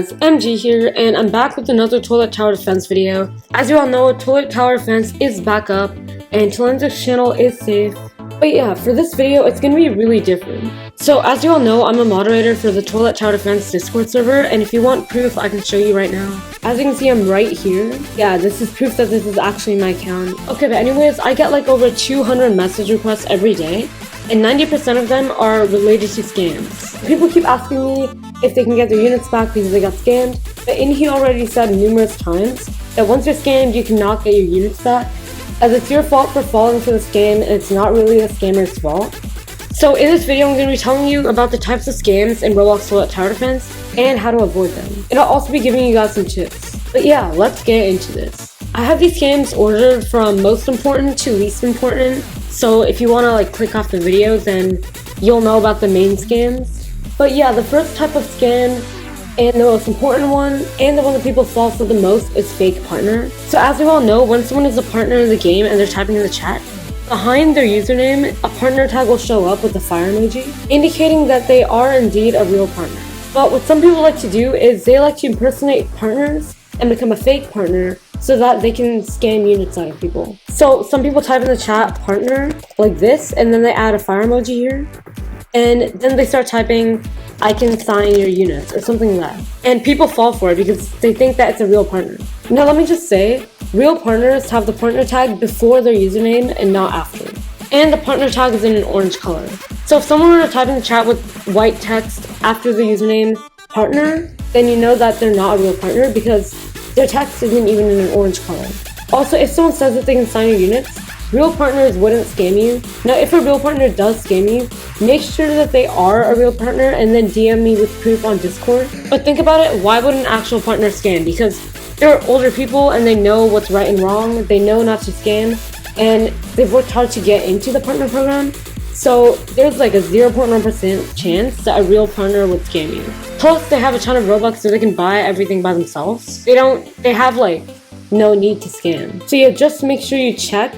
guys, MG here, and I'm back with another toilet tower defense video. As you all know, toilet tower defense is back up, and TheRealMG's channel is safe. But yeah, for this video, it's gonna be really different. So as you all know, I'm a moderator for the toilet tower defense Discord server, and if you want proof, I can show you right now. As you can see, I'm right here. Yeah, this is proof that this is actually my account. Okay, but anyways, I get like over 200 message requests every day, and 90% of them are related to scams. People keep asking me if they can get their units back because they got scammed, but Inhi already said numerous times that once you're scammed, you cannot get your units back, as it's your fault for falling for the scam and it's not really the scammer's fault. So in this video, I'm going to be telling you about the types of scams in Roblox toilet tower defense and how to avoid them. And I'll also be giving you guys some tips. But yeah, let's get into this. I have these scams ordered from most important to least important, so if you want to like click off the videos, then you'll know about the main scams. But yeah, the first type of scam, and the most important one, and the one that people fall for the most, is fake partner. So as we all know, when someone is a partner in the game and they're typing in the chat, behind their username, a partner tag will show up with the fire emoji, indicating that they are indeed a real partner. But what some people like to do is they like to impersonate partners and become a fake partner so that they can scam units out of people. So some people type in the chat partner like this, and then they add a fire emoji here, and then they start typing I can sign your units or something like that. And people fall for it because they think that it's a real partner. Now let me just say, real partners have the partner tag before their username and not after. And the partner tag is in an orange color. So if someone were to type in the chat with white text after the username partner, then you know that they're not a real partner because their text isn't even in an orange color. Also, if someone says that they can sign your units, real partners wouldn't scam you. Now, if a real partner does scam you, make sure that they are a real partner and then DM me with proof on Discord. But think about it, why would an actual partner scam? Because they're older people and they know what's right and wrong, they know not to scam, and they've worked hard to get into the partner program. So there's like a 0.1% chance that a real partner would scam you. Plus, they have a ton of Robux so they can buy everything by themselves. They have like no need to scam. So yeah, just make sure you check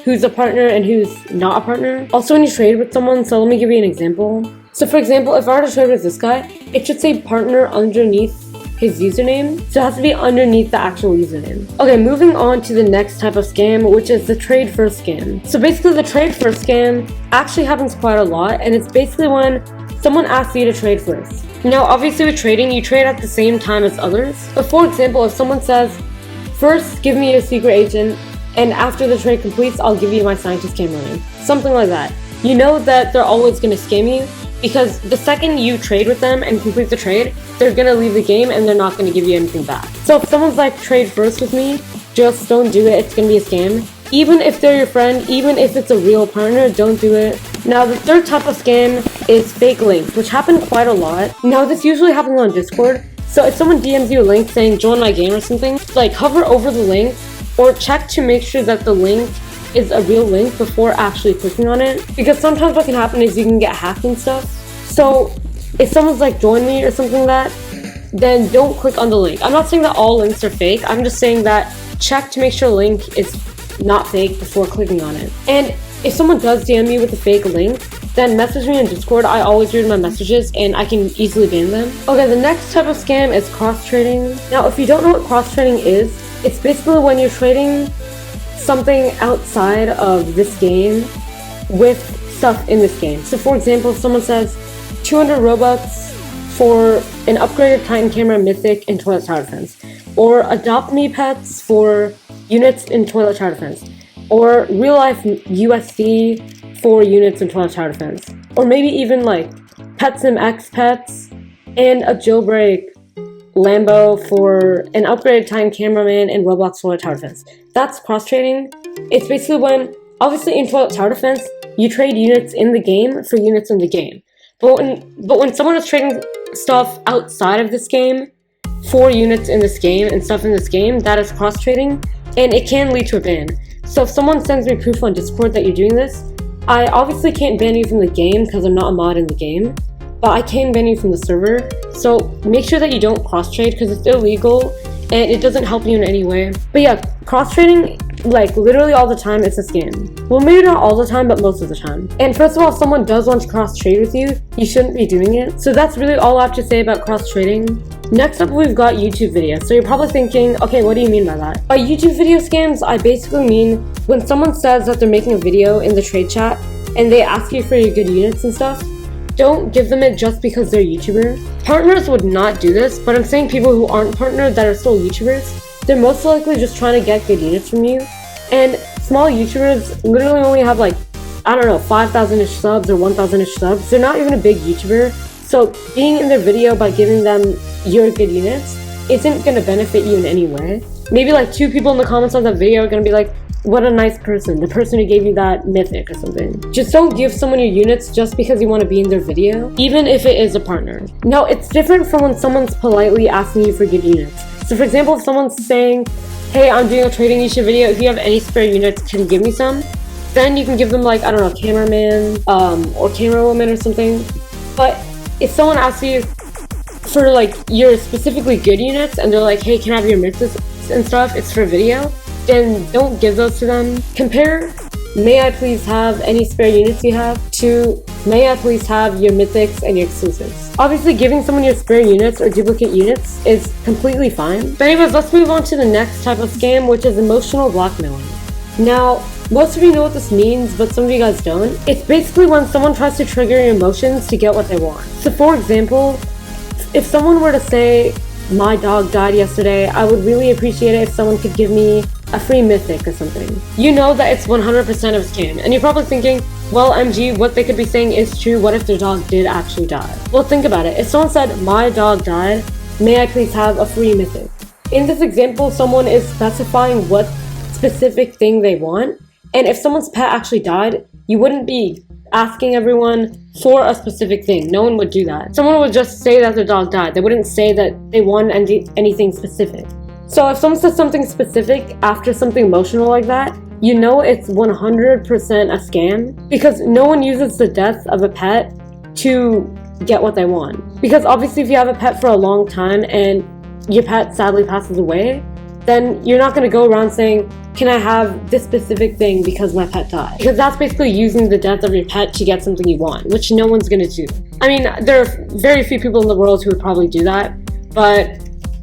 who's a partner and who's not a partner. Also, when you trade with someone, so let me give you an example. So for example, if I were to trade with this guy, it should say partner underneath his username, so it has to be underneath the actual username. Okay, moving on to the next type of scam, which is the trade first scam. So basically the trade first scam actually happens quite a lot, and it's basically when someone asks you to trade first. Now obviously with trading, you trade at the same time as others. But for example, if someone says, first give me your secret agent, and after the trade completes, I'll give you my scientist camera name. Something like that. You know that they're always going to scam you because the second you trade with them and complete the trade, they're going to leave the game and they're not going to give you anything back. So if someone's like, trade first with me, just don't do it. It's going to be a scam. Even if they're your friend, even if it's a real partner, don't do it. Now the third type of scam is fake links, which happen quite a lot. Now this usually happens on Discord. So if someone DMs you a link saying join my game or something, like hover over the link, or check to make sure that the link is a real link before actually clicking on it. Because sometimes what can happen is you can get hacked and stuff. So if someone's like join me or something like that, then don't click on the link. I'm not saying that all links are fake. I'm just saying that check to make sure the link is not fake before clicking on it. And if someone does DM me with a fake link, then message me on Discord. I always read my messages and I can easily ban them. Okay, the next type of scam is cross-trading. Now if you don't know what cross-trading is, it's basically when you're trading something outside of this game with stuff in this game. So for example, if someone says 200 Robux for an upgraded Titan camera mythic in toilet tower defense, or adopt me pets for units in toilet tower defense, or real life USD for units in toilet tower defense, or maybe even like PetSim X pets and a jailbreak Lambo for an upgraded Titan cameraman in Roblox toilet tower defense. That's cross trading. It's basically when, obviously in toilet tower defense, you trade units in the game for units in the game. But when someone is trading stuff outside of this game for units in this game and stuff in this game, that is cross trading, and it can lead to a ban. So if someone sends me proof on Discord that you're doing this, I obviously can't ban you from the game because I'm not a mod in the game, but I can ban you from the server. So make sure that you don't cross-trade because it's illegal and it doesn't help you in any way. But yeah, cross-trading, like literally all the time, it's a scam. Well, maybe not all the time, but most of the time. And first of all, if someone does want to cross-trade with you, you shouldn't be doing it. So that's really all I have to say about cross-trading. Next up, we've got YouTube videos. So you're probably thinking, okay, what do you mean by that? By YouTube video scams, I basically mean when someone says that they're making a video in the trade chat and they ask you for your good units and stuff, don't give them it just because they're YouTubers. Partners would not do this, but I'm saying people who aren't partnered that are still YouTubers, they're most likely just trying to get good units from you. And small YouTubers literally only have like, I don't know, 5,000-ish subs or 1,000-ish subs. They're not even a big YouTuber. So being in their video by giving them your good units isn't going to benefit you in any way. Maybe like 2 people in the comments on that video are going to be like, what a nice person, the person who gave you that mythic or something. Just don't give someone your units just because you want to be in their video, even if it is a partner. Now, it's different from when someone's politely asking you for good units. So for example, if someone's saying, hey, I'm doing a trading niche video, if you have any spare units, can you give me some? Then you can give them like, I don't know, cameraman or camera woman or something. But if someone asks you for like your specifically good units and they're like, hey, can I have your mythics and stuff, it's for video, then don't give those to them. Compare, may I please have any spare units you have, to may I please have your mythics and your exclusives. Obviously, giving someone your spare units or duplicate units is completely fine. But anyways, let's move on to the next type of scam, which is emotional blackmailing. Now, most of you know what this means, but some of you guys don't. It's basically when someone tries to trigger your emotions to get what they want. So for example, if someone were to say, my dog died yesterday, I would really appreciate it if someone could give me a free mythic or something. You know that it's 100% of a scam, and you're probably thinking, well, MG, what they could be saying is true. What if their dog did actually die? Well, think about it. If someone said, my dog died, may I please have a free mythic? In this example, someone is specifying what specific thing they want, and if someone's pet actually died, you wouldn't be asking everyone for a specific thing. No one would do that. Someone would just say that their dog died. They wouldn't say that they want anything specific. So if someone says something specific after something emotional like that, you know it's 100% a scam, because no one uses the death of a pet to get what they want. Because obviously if you have a pet for a long time and your pet sadly passes away, then you're not going to go around saying, can I have this specific thing because my pet died? Because that's basically using the death of your pet to get something you want, which no one's going to do. I mean, there are very few people in the world who would probably do that, but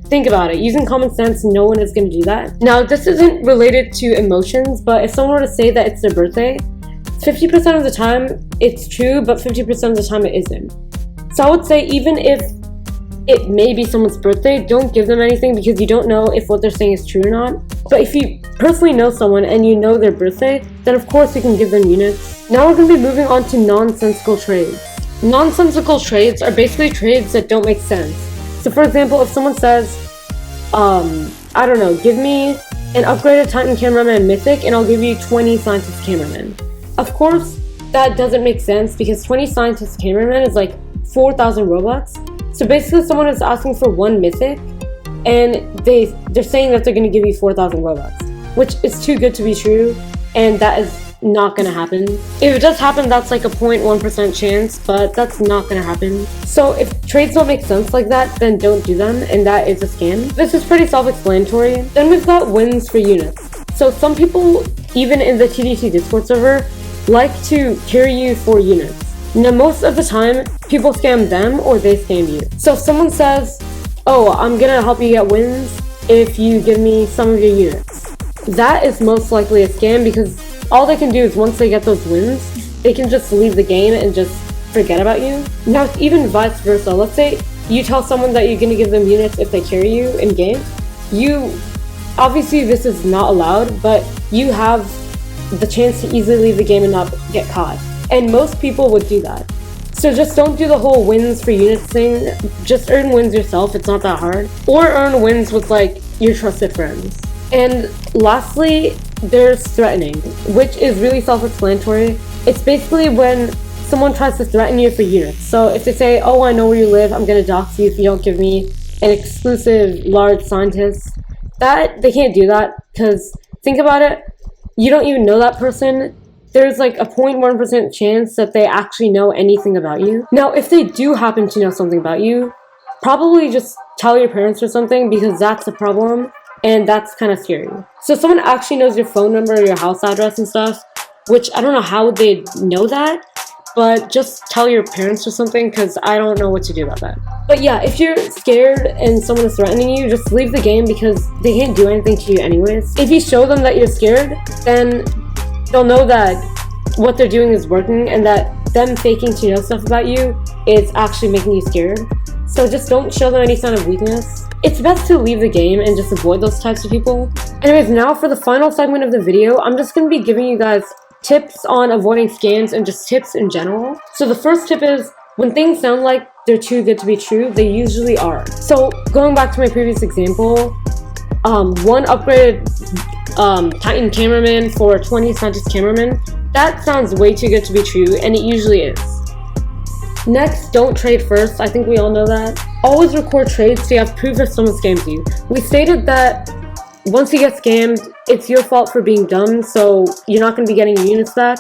think about it. Using common sense, no one is going to do that. Now, this isn't related to emotions, but if someone were to say that it's their birthday, 50% of the time it's true, but 50% of the time it isn't. So I would say even if it may be someone's birthday, don't give them anything because you don't know if what they're saying is true or not. But if you personally know someone and you know their birthday, then of course you can give them units. Now we're going to be moving on to nonsensical trades. Nonsensical trades are basically trades that don't make sense. So for example, if someone says, I don't know, give me an upgraded Titan cameraman mythic and I'll give you 20 scientist cameramen. Of course, that doesn't make sense because 20 scientist cameramen is like 4,000 Robux. So basically someone is asking for one mythic and they're saying that they're going to give you 4,000 Robux, which is too good to be true, and that is not going to happen. If it does happen, that's like a 0.1% chance, but that's not going to happen. So if trades don't make sense like that, then don't do them, and that is a scam. This is pretty self-explanatory. Then we've got wins for units. So some people, even in the TDT Discord server, like to carry you for units. Now, most of the time, people scam them or they scam you. So if someone says, oh, I'm gonna help you get wins if you give me some of your units, that is most likely a scam because all they can do is once they get those wins, they can just leave the game and just forget about you. Now, even vice versa. Let's say you tell someone that you're gonna give them units if they carry you in game. Obviously this is not allowed, but you have the chance to easily leave the game and not get caught. And most people would do that. So just don't do the whole wins for units thing. Just earn wins yourself, it's not that hard. Or earn wins with like your trusted friends. And lastly, there's threatening, which is really self-explanatory. It's basically when someone tries to threaten you for units. So if they say, oh, I know where you live, I'm gonna dox you if you don't give me an exclusive large scientist, that they can't do that because think about it, you don't even know that person. There's like a 0.1% chance that they actually know anything about you. Now, if they do happen to know something about you, probably just tell your parents or something because that's a problem and that's kind of scary. So if someone actually knows your phone number, your house address and stuff, which I don't know how they'd know that, but just tell your parents or something, because I don't know what to do about that. But yeah, if you're scared and someone is threatening you, just leave the game because they can't do anything to you anyways. If you show them that you're scared, then they'll know that what they're doing is working and that them faking to know stuff about you is actually making you scared. So just don't show them any sign of weakness. It's best to leave the game and just avoid those types of people. Anyways, now for the final segment of the video, I'm just going to be giving you guys tips on avoiding scams and just tips in general. So the first tip is, when things sound like they're too good to be true, they usually are. So going back to my previous example, one upgraded Titan cameraman for 20 scientist cameraman, that sounds way too good to be true, and it usually is. Next, don't trade first. I think we all know that. Always record trades so you have proof if someone scams you. We stated that once you get scammed, it's your fault for being dumb, so you're not going to be getting your units back.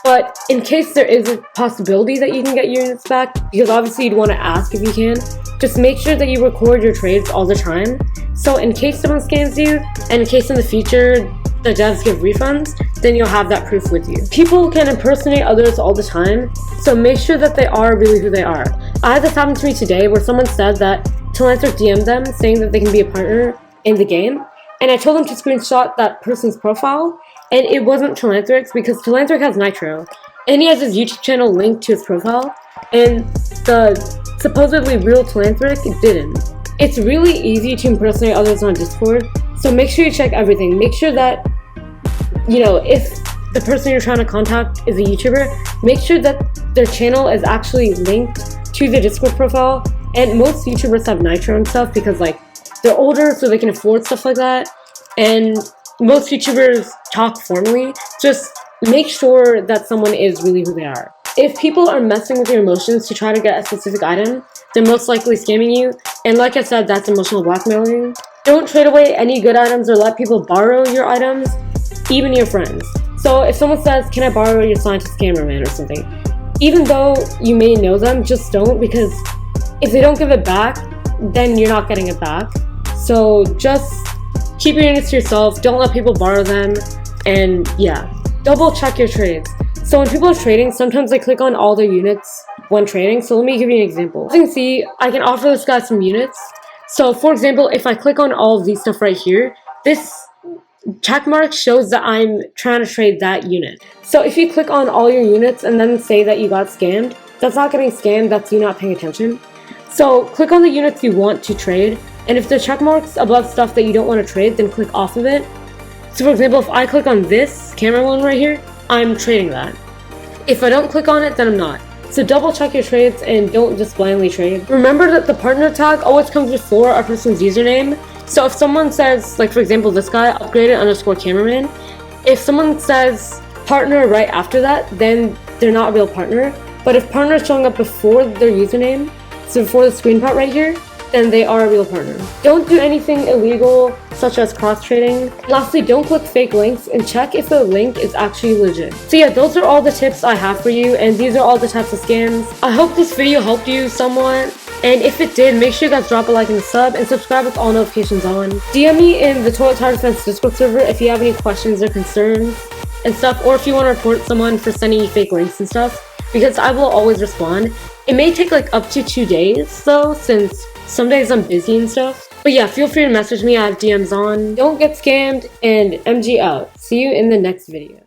But in case there is a possibility that you can get your units back, because obviously you'd want to ask if you can, just make sure that you record your trades all the time. So in case someone scams you, and in case in the future the devs give refunds, then you'll have that proof with you. People can impersonate others all the time, so make sure that they are really who they are. I had this happen to me today where someone said that Talantric DM'd them saying that they can be a partner in the game, and I told them to screenshot that person's profile, and it wasn't Talantric's because Talantric has Nitro, and he has his YouTube channel linked to his profile, and the supposedly real Talantric didn't. It's really easy to impersonate others on Discord, so make sure you check everything. Make sure that, you know, if the person you're trying to contact is a YouTuber, make sure that their channel is actually linked to the Discord profile. And most YouTubers have Nitro and stuff because, like, they're older so they can afford stuff like that. And most YouTubers talk formally. Just make sure that someone is really who they are. If people are messing with your emotions to try to get a specific item, they're most likely scamming you. And like I said, that's emotional blackmailing. Don't trade away any good items or let people borrow your items, even your friends. So if someone says, can I borrow your scientist cameraman or something, even though you may know them, just don't, because if they don't give it back, then you're not getting it back. So just keep your units to yourself, don't let people borrow them, and yeah, double check your trades. So when people are trading, sometimes they click on all their units when trading. So let me give you an example. As you can see, I can offer this guy some units. So for example, if I click on all of these stuff right here, this check mark shows that I'm trying to trade that unit. So if you click on all your units and then say that you got scammed, that's not getting scammed, that's you not paying attention. So click on the units you want to trade, and if the check marks above stuff that you don't want to trade, then click off of it. So for example, if I click on this camera one right here, I'm trading that. If I don't click on it, then I'm not. So double check your trades and don't just blindly trade. Remember that the partner tag always comes before a person's username. So if someone says, like for example this guy, upgraded_cameraman, if someone says partner right after that, then they're not a real partner. But if partner is showing up before their username, so before the screen part right here, then they are a real partner. Don't do anything illegal, such as cross-trading. Lastly, don't click fake links and check if the link is actually legit. So yeah, those are all the tips I have for you, and these are all the types of scams. I hope this video helped you somewhat, and if it did, make sure you guys drop a like and a sub, and subscribe with all notifications on. DM me in the Toilet Tower Defense Discord server if you have any questions or concerns and stuff, or if you want to report someone for sending you fake links and stuff, because I will always respond. It may take like up to 2 days though, since some days I'm busy and stuff. But yeah, feel free to message me. I have DMs on. Don't get scammed, and MG out. See you in the next video.